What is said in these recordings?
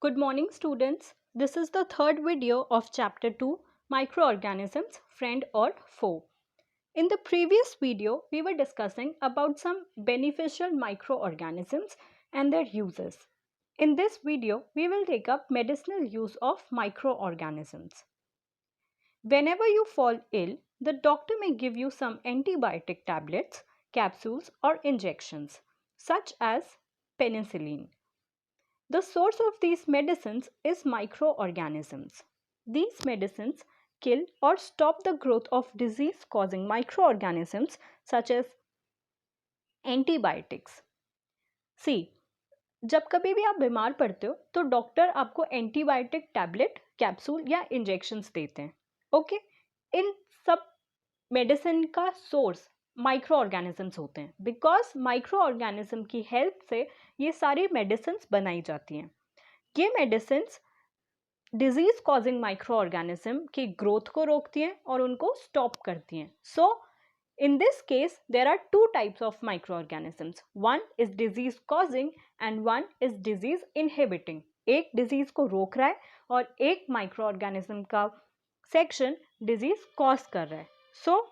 Good morning students. This is the third video of chapter 2 Microorganisms Friend or Foe. In the previous video we were discussing about some beneficial microorganisms and their uses. In this video we will take up medicinal use of microorganisms. Whenever you fall ill, the doctor may give you some antibiotic tablets, capsules or injections such as penicillin. The source of these medicines is microorganisms. These medicines kill or stop the growth of disease-causing microorganisms such as antibiotics. See, जब कभी भी आप बीमार पड़ते हो तो doctor आपको antibiotic tablet, capsule या इंजेक्शंस देते हैं. ओके, इन सब मेडिसिन का सोर्स माइक्रो ऑर्गेनिजम्स होते हैं बिकॉज माइक्रो ऑर्गेनिज्म की हेल्प से ये सारी मेडिसिन्स बनाई जाती हैं. ये medicines disease causing micro organism की ग्रोथ को रोकती हैं और उनको स्टॉप करती हैं. सो in this case there are two types of microorganisms. One is disease causing and one is disease inhibiting. एक डिजीज को रोक रहा है और एक माइक्रो ऑर्गेनिज्म का सेक्शन डिजीज कॉज कर रहा है. सो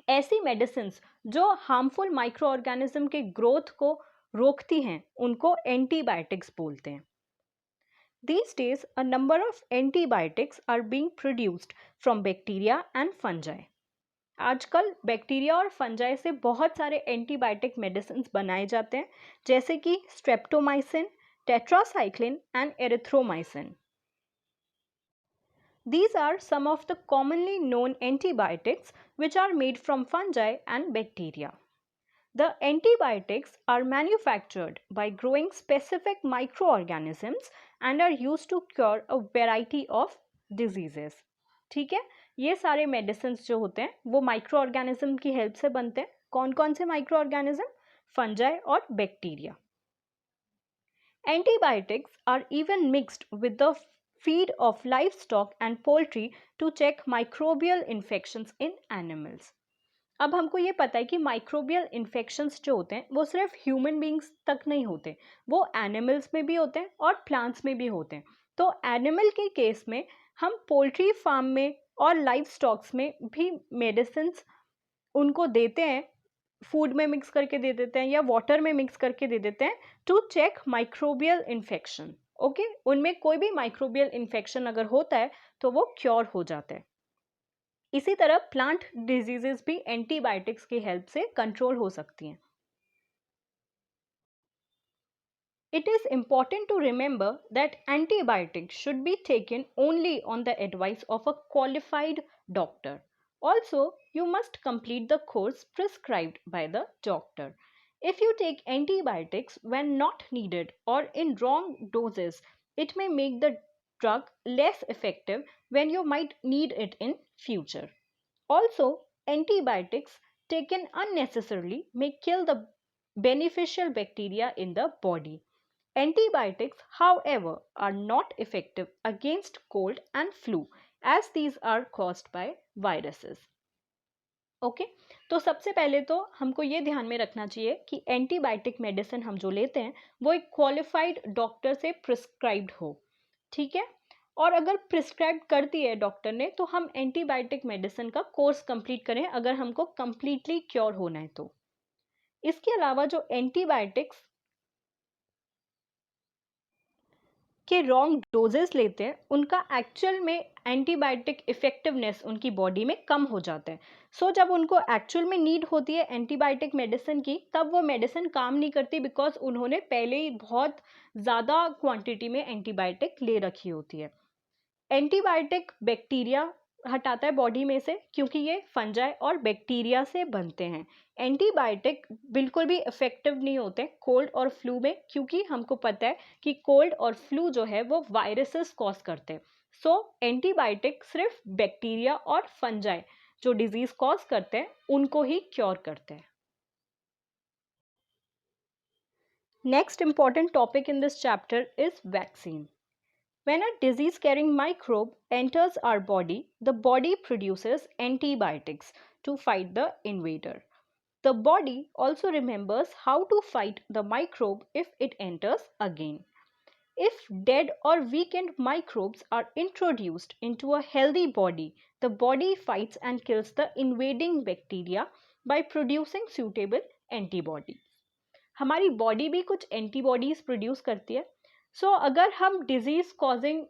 ऐसी मेडिसिन्स जो हार्मफुल माइक्रो ऑर्गेनिज्म के ग्रोथ को रोकती हैं उनको एंटीबायोटिक्स बोलते हैं. These days a number of antibiotics are being produced from bacteria and fungi. आजकल बैक्टीरिया और फंजाई से बहुत सारे एंटीबायोटिक मेडिसिन बनाए जाते हैं जैसे कि streptomycin, tetracycline and erythromycin. These are some of the commonly known antibiotics which are made from fungi and bacteria. The antibiotics are manufactured by growing specific microorganisms and are used to cure a variety of diseases. ठीक है, ये सारे medicine जो होते हैं वो micro organism की help से बनते हैं. कौन कौन से माइक्रो ऑर्गेनिज्म? फंजाई और bacteria. Antibiotics are even mixed with the feed of livestock and poultry to check microbial infections in animals. अब हमको ये पता है कि माइक्रोबियल इन्फेक्शंस जो होते हैं वो सिर्फ ह्यूमन बींग्स तक नहीं होते, वो एनिमल्स में भी होते हैं और प्लांट्स में भी होते हैं. तो एनिमल के केस में हम पोल्ट्री फार्म में और लाइव स्टॉक्स में भी मेडिसिन्स उनको देते हैं, फूड में मिक्स करके दे देते हैं या वाटर में मिक्स करके दे देते हैं to check microbial infection. Okay, उनमें कोई भी माइक्रोबियल इन्फेक्शन अगर होता है तो वो क्योर हो जाता है. इसी तरह प्लांट डिजीजेस भी एंटीबायोटिक्स की हेल्प से कंट्रोल हो सकती हैं. It is important to remember that antibiotics should be taken only on the advice of a qualified doctor. Also, you must complete the course prescribed by the doctor. If you take antibiotics when not needed or in wrong doses, it may make the drug less effective when you might need it in future. Also, antibiotics taken unnecessarily may kill the beneficial bacteria in the body. Antibiotics, however, are not effective against cold and flu as these are caused by viruses. Okay, तो सबसे पहले तो हमको ये ध्यान में रखना चाहिए कि एंटीबायोटिक मेडिसिन हम जो लेते हैं वो एक क्वालिफाइड डॉक्टर से प्रिस्क्राइब्ड हो. ठीक है, और अगर प्रिस्क्राइब कर दी है डॉक्टर ने तो हम एंटीबायोटिक मेडिसिन का कोर्स कंप्लीट करें अगर हमको कंप्लीटली क्योर होना है तो. इसके अलावा जो एंटीबायोटिक्स के रॉन्ग डोजेस लेते हैं उनका एक्चुअल में एंटीबायोटिक इफेक्टिवनेस उनकी बॉडी में कम हो जाता है. सो जब उनको एक्चुअल में नीड होती है एंटीबायोटिक मेडिसिन की तब वो मेडिसिन काम नहीं करती बिकॉज उन्होंने पहले ही बहुत ज़्यादा क्वांटिटी में एंटीबायोटिक ले रखी होती है. एंटीबायोटिक बैक्टीरिया हटाता है बॉडी में से क्योंकि ये फंजाई और बैक्टीरिया से बनते हैं. एंटीबायोटिक बिल्कुल भी इफेक्टिव नहीं होते कोल्ड और फ्लू में क्योंकि हमको पता है कि कोल्ड और फ्लू जो है वो वायरसेस कॉज करते हैं. सो एंटीबायोटिक सिर्फ बैक्टीरिया और फंजाई जो डिजीज कॉज करते हैं उनको ही क्योर करते हैं. Next important topic in this chapter is vaccine. When a disease-carrying microbe enters our body, the body produces antibiotics to fight the invader. The body also remembers how to fight the microbe if it enters again. If dead or weakened microbes are introduced into a healthy body, the body fights and kills the invading bacteria by producing suitable antibodies. हमारी body भी कुछ antibodies produce करती है. सो अगर हम disease causing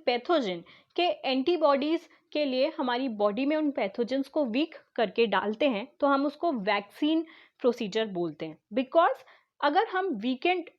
pathogen के antibodies के लिए हमारी बॉडी में उन पैथोजेंस को वीक करके डालते हैं तो हम उसको वैक्सीन प्रोसीजर बोलते हैं. बिकॉज अगर हम वीकेंड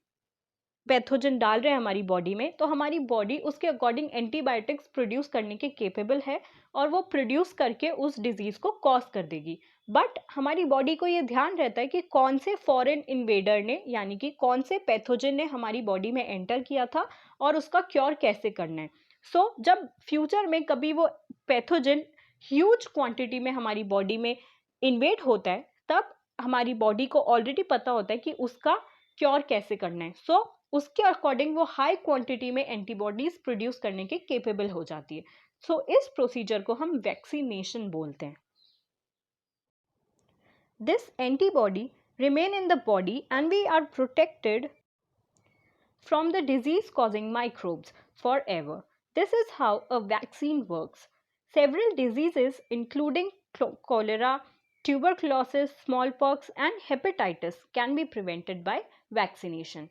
पैथोजन डाल रहे हैं हमारी बॉडी में तो हमारी बॉडी उसके अकॉर्डिंग एंटीबायोटिक्स प्रोड्यूस करने के केपेबल है और वो प्रोड्यूस करके उस डिजीज को कॉज कर देगी. बट हमारी बॉडी को ये ध्यान रहता है कि कौन से फॉरेन इन्वेडर ने यानी कि कौन से पैथोजन ने हमारी बॉडी में एंटर किया था और उसका क्योर कैसे करना है. सो जब फ्यूचर में कभी वो पैथोजन ह्यूज क्वांटिटी में हमारी बॉडी में इन्वेड होता है तब हमारी बॉडी को ऑलरेडी पता होता है कि उसका क्योर कैसे करना है. सो उसके अकॉर्डिंग वो हाई क्वांटिटी में एंटीबॉडीज प्रोड्यूस करने के केपेबल हो जाती है. सो इस प्रोसीजर को हम वैक्सीनेशन बोलते हैं. This antibody remain in the body and we are protected from the disease causing microbes forever. This is how a vaccine works. Several diseases including cholera, tuberculosis, smallpox and hepatitis can be prevented by vaccination.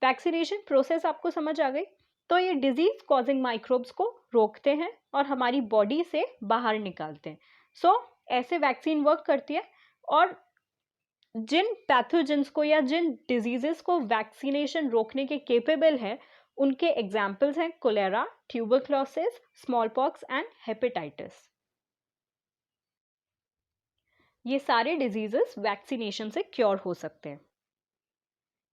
Vaccination process आपको समझ आ गई. तो ये disease causing microbes को रोकते हैं और हमारी बॉडी से बाहर निकालते हैं. सो ऐसे वैक्सीन वर्क करती है और जिन पैथोजेंस को या जिन डिजीजेस को वैक्सीनेशन रोकने के केपेबल है उनके एग्जाम्पल्स हैं cholera, tuberculosis, smallpox and hepatitis. ये सारे डिजीजेस वैक्सीनेशन से क्योर हो सकते हैं.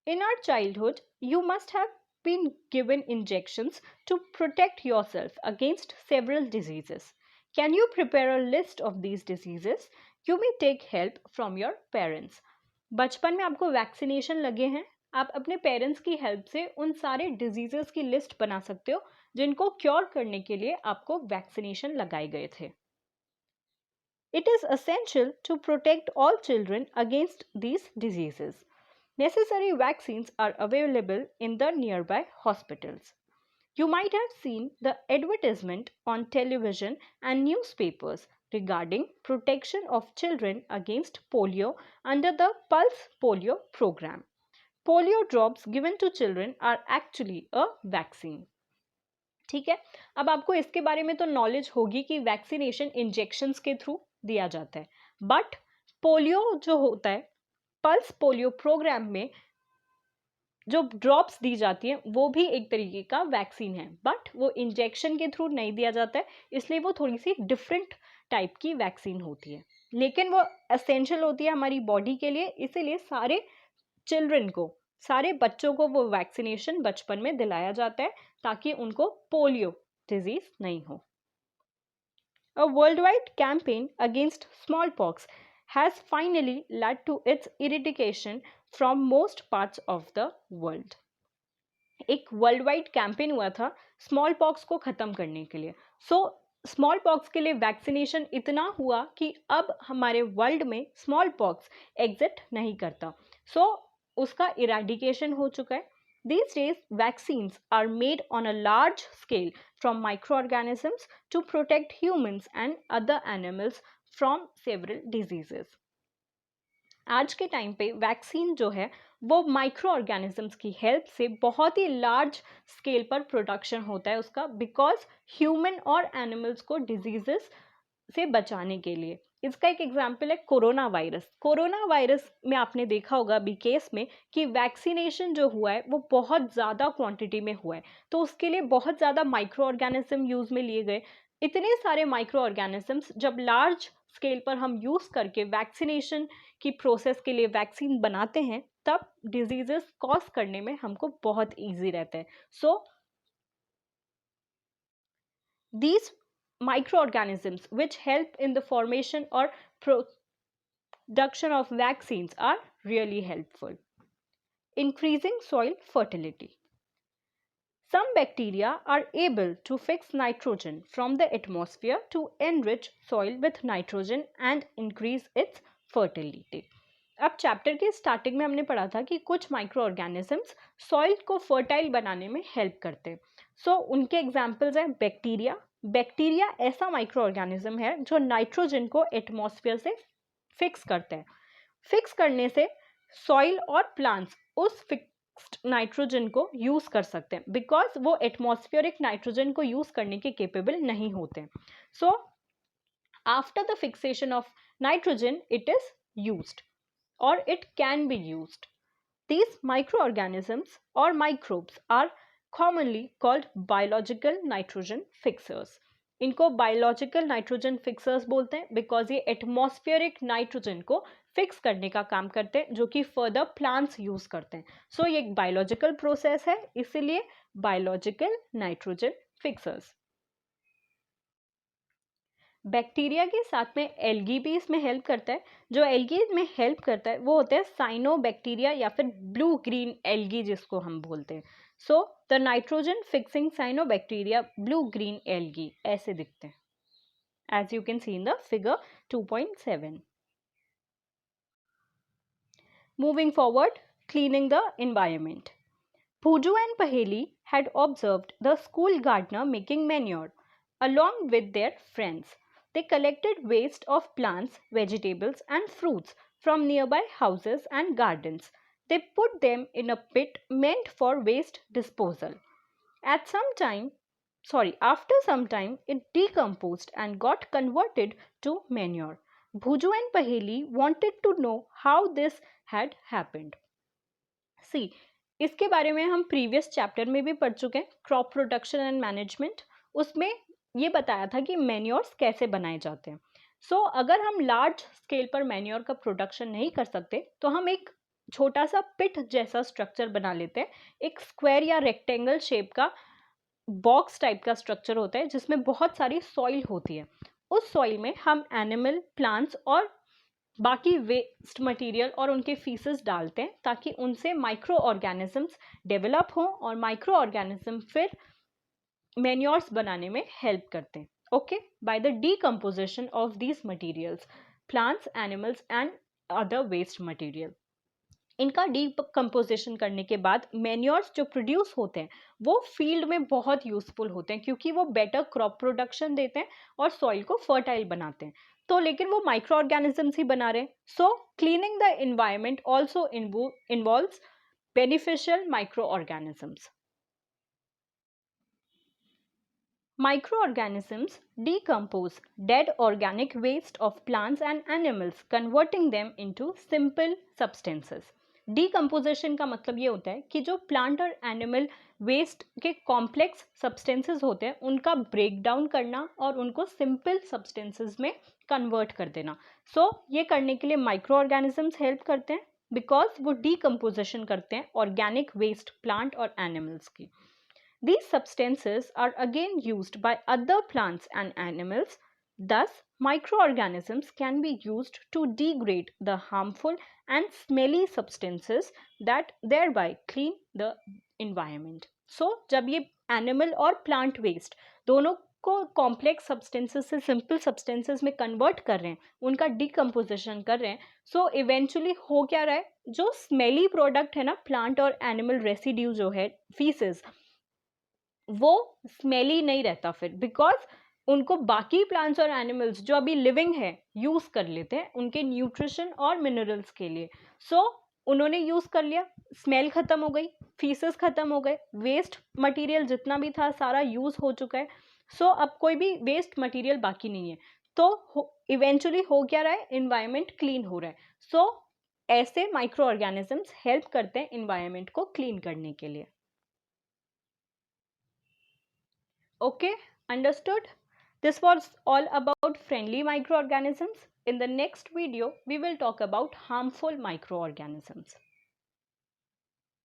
In our childhood, you must have been given injections to protect yourself against several diseases. Can you prepare a list of these diseases? You may take help from your parents. बचपन में आपको vaccination लगे हैं. आप अपने parents की help से उन सारे डिजीजेस की लिस्ट बना सकते हो जिनको क्योर करने के लिए आपको वैक्सीनेशन लगाए गए थे. It is essential to protect all children against these diseases. Necessary vaccines are available in the nearby hospitals. You might have seen the advertisement on television and newspapers regarding protection of children against polio under the Pulse Polio program. Polio drops given to children are actually a vaccine. ठीक है, अब आपको इसके बारे में तो knowledge होगी कि वैक्सीनेशन इंजेक्शंस के थ्रू दिया जाता है. बट पोलियो जो होता है पल्स पोलियो प्रोग्राम में जो ड्रॉप्स दी जाती हैं वो भी एक तरीके का वैक्सीन है. बट वो इंजेक्शन के थ्रू नहीं दिया जाता है, इसलिए वो थोड़ी सी डिफरेंट टाइप की वैक्सीन होती है. लेकिन वो एसेंशियल होती है हमारी बॉडी के लिए, इसीलिए सारे बच्चों को वो वैक्सीनेशन बचपन में दिलाया जाता है ताकि उनको पोलियो डिजीज नहीं हो. A worldwide campaign against smallpox has finally led to its eradication from most parts of the world. एक वर्ल्ड वाइड कैंपेन हुआ था स्मॉल पॉक्स को ख़त्म करने के लिए. सो स्मॉल पॉक्स के लिए वैक्सीनेशन इतना हुआ कि अब हमारे वर्ल्ड में स्मॉल पॉक्स एग्जिट नहीं करता. सो उसका इरेडिकेशन हो चुका है. These days, vaccines are made on a large scale from microorganisms to protect humans and other animals from several diseases. आज के टाइम पे वैक्सीन जो है वो माइक्रो ऑर्गेनिजम्स की हेल्प से बहुत ही लार्ज स्केल पर प्रोडक्शन होता है उसका, बिकॉज ह्यूमन और एनिमल्स को डिजीजेस से बचाने के लिए. इसका एक एग्जाम्पल है कोरोना वायरस. कोरोना वायरस में आपने देखा होगा अभी केस में कि वैक्सीनेशन जो हुआ है वो बहुत ज़्यादा क्वांटिटी में हुआ है, तो उसके लिए बहुत ज़्यादा माइक्रो ऑर्गेनिज्म यूज़ में लिए गए. इतने सारे माइक्रो ऑर्गेनिजम्स जब लार्ज स्केल पर हम यूज़ करके वैक्सीनेशन की प्रोसेस के लिए वैक्सीन बनाते हैं तब डिजीजेस कॉज करने में हमको बहुत ईजी रहता है. सो these microorganisms which help in the formation or production of vaccines are really helpful. Increasing soil fertility. Some bacteria are able to fix nitrogen from the atmosphere to enrich soil with nitrogen and increase its fertility. अब chapter के starting में हमने पढ़ा था कि कुछ micro organisms soil को fertile बनाने में हेल्प करते हैं. सो उनके एग्जाम्पल्स हैं बैक्टीरिया. बैक्टीरिया ऐसा माइक्रो ऑर्गेनिज्म है जो नाइट्रोजन को एटमॉस्फेयर से फिक्स करते हैं. फिक्स करने से सॉइल और प्लांट्स उस फिक्स्ड नाइट्रोजन को यूज कर सकते हैं बिकॉज वो एटमॉस्फेरिक नाइट्रोजन को यूज करने के केपेबल नहीं होते. So after the fixation of nitrogen it is used or it can be used. These microorganisms or microbes are commonly called biological nitrogen fixers. इनको biological nitrogen fixers बोलते हैं because ये atmospheric nitrogen को fix करने का काम करते हैं जो कि further plants use करते हैं. So ये एक biological process है इसीलिए biological nitrogen fixers. बैक्टीरिया के साथ में एल्गी भी इसमें हेल्प करता है. जो एल्गी में हेल्प करता है वो होता है साइनोबैक्टीरिया या फिर ब्लू ग्रीन एल्गी जिसको हम बोलते हैं. So the nitrogen fixing cyanobacteria blue green algae ऐसे दिखते हैं as you can see in the figure 2.7. Moving forward, cleaning the environment. Puju and Paheli had observed the school gardener making manure. Along with their friends, they collected waste of plants, vegetables, and fruits from nearby houses and gardens. They put them in a pit meant for waste disposal. After some time, it decomposed and got converted to manure. Bhuju and Paheli wanted to know how this had happened. See, इसके बारे में हम previous chapter में भी पढ़ चुके हैं, crop production and management. उसमें ये बताया था कि मैन्योर्स कैसे बनाए जाते हैं. सो अगर हम लार्ज स्केल पर मैन्योर का प्रोडक्शन नहीं कर सकते तो हम एक छोटा सा पिट जैसा स्ट्रक्चर बना लेते हैं. एक स्क्वायर या रेक्टेंगल शेप का बॉक्स टाइप का स्ट्रक्चर होता है जिसमें बहुत सारी सॉइल होती है. उस सॉइल में हम एनिमल, प्लांट्स और बाकी वेस्ट मटेरियल और उनके फीसेस डालते हैं ताकि उनसे माइक्रो ऑर्गेनिजम्स डेवलप हों और माइक्रो ऑर्गेनिज्म फिर मैन्योर्स बनाने में हेल्प करते हैं. Okay, by the decomposition of these materials, plants, animals and other waste material. इनका डीकम्पोजिशन करने के बाद मैन्योर्स जो प्रोड्यूस होते हैं वो फील्ड में बहुत यूजफुल होते हैं क्योंकि वो बेटर क्रॉप प्रोडक्शन देते हैं और सॉइल को फर्टाइल बनाते हैं. तो लेकिन वो माइक्रो ऑर्गेनिजम्स ही बना रहे हैं. So cleaning the environment also involves beneficial micro organisms. Microorganisms decompose dead organic waste of plants and animals, converting them into simple substances. Decomposition का मतलब ये होता है कि जो प्लांट और एनिमल वेस्ट के कॉम्प्लेक्स सब्सटेंसेस होते हैं उनका ब्रेक डाउन करना और उनको सिंपल सब्सटेंसेस में कन्वर्ट कर देना. सो ये करने के लिए माइक्रो ऑर्गेनिजम्स हेल्प करते हैं बिकॉज वो डीकम्पोजिशन करते हैं ऑर्गेनिक वेस्ट प्लांट और एनिमल्स की. These substances are again used by other plants and animals. Thus, microorganisms can be used to degrade the harmful and smelly substances that thereby clean the environment. So, जब ये animal और plant waste दोनों को complex substances से simple substances में convert कर रहे हैं, उनका डिकम्पोजिशन कर रहे हैं, सो इवेंचुअली हो क्या रहा है, जो स्मेली प्रोडक्ट है ना, प्लांट और एनिमल रेसिड्यू जो है, फीसेस, वो स्मेली नहीं रहता फिर बिकॉज उनको बाकी प्लांट्स और एनिमल्स जो अभी लिविंग है यूज कर लेते हैं उनके न्यूट्रिशन और मिनरल्स के लिए. सो उन्होंने यूज कर लिया, स्मेल खत्म हो गई, फीसेस खत्म हो गए, वेस्ट मटेरियल जितना भी था सारा यूज हो चुका है. सो अब कोई भी वेस्ट मटेरियल बाकी नहीं है. तो इवेंचुअली हो क्या रहा है, इन्वायरमेंट क्लीन हो रहा है. सो ऐसे माइक्रो ऑर्गेनिजम्स हेल्प करते हैं इन्वायरमेंट को क्लीन करने के लिए. Okay, understood. This was all about friendly microorganisms. In the next video, we will talk about harmful microorganisms.